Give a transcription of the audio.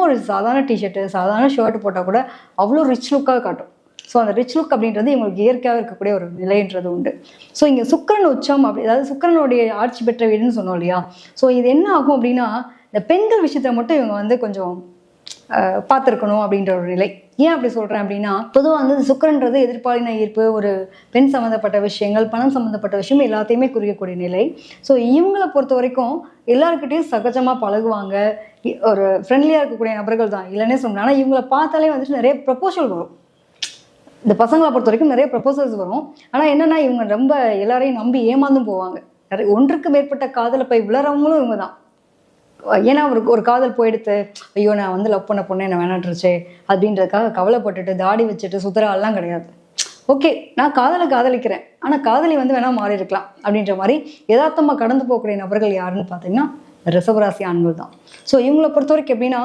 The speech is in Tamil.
ஒரு சாதாரண டிஷர்ட்டு சாதாரண ஷர்ட் போட்டால் கூட அவ்வளோ ரிச் லுக்காக காட்டும். ஸோ அந்த ரிச் லுக் அப்படின்றது இவங்களுக்கு இயற்கையாக இருக்கக்கூடிய ஒரு நிலைன்றது உண்டு. ஸோ இங்கே சுக்கிரன் உச்சம் அப்படி, அதாவது சுக்கிரனுடைய ஆட்சி பெற்ற வீடுன்னு சொன்னோம் இல்லையா. ஸோ இது என்ன ஆகும் அப்படின்னா, இந்த பெண்கள் விஷயத்த மட்டும் இவங்க வந்து கொஞ்சம் பார்த்துருக்கணும் அப்படின்ற ஒரு நிலை. ஏன் அப்படி சொல்கிறேன் அப்படின்னா, பொதுவாக வந்து சுக்கிரன்றது எதிர்பாலின ஈர்ப்பு, ஒரு பெண் சம்மந்தப்பட்ட விஷயங்கள், பணம் சம்மந்தப்பட்ட விஷயம் எல்லாத்தையுமே குறிக்கக்கூடிய நிலை. ஸோ இவங்களை பொறுத்த வரைக்கும் எல்லாருக்கிட்டையும் சகஜமாக பழகுவாங்க, ஒரு ஃப்ரெண்ட்லியாக இருக்கக்கூடிய நபர்கள் தான், இல்லைன்னே சொன்னேன். ஆனால் இவங்களை பார்த்தாலே வந்துட்டு நிறைய ப்ரப்போசல் வரும். இந்த பசங்களை பொறுத்த வரைக்கும் நிறைய ப்ரப்போசல்ஸ் வரும். ஆனால் என்னென்னா இவங்க ரொம்ப எல்லாரையும் நம்பி ஏமாந்தும் போவாங்க. நிறைய ஒன்றுக்கு மேற்பட்ட காதலை போய் விளறவங்களும் இவங்க தான். ஏன்னா ஒரு காதல் போயிடுத்து, ஐயோ நான் வந்து லவ் பண்ண பொண்ணு என்ன வேணாட்டுருச்சு அப்படின்றதுக்காக கவலைப்பட்டுட்டு தாடி வச்சுட்டு சுத்தராலாம் கிடையாது. ஓகே, நான் காதலிக்கிறேன், ஆனால் காதலி வந்து வேணால் மாறி இருக்கலாம் அப்படின்ற மாதிரி யதார்த்தமாக கடந்து போகக்கூடிய நபர்கள் யாருன்னு பார்த்தீங்கன்னா ரிஷபராசி ஆண்கள் தான். ஸோ இவங்களை பொறுத்த வரைக்கும் எப்படின்னா,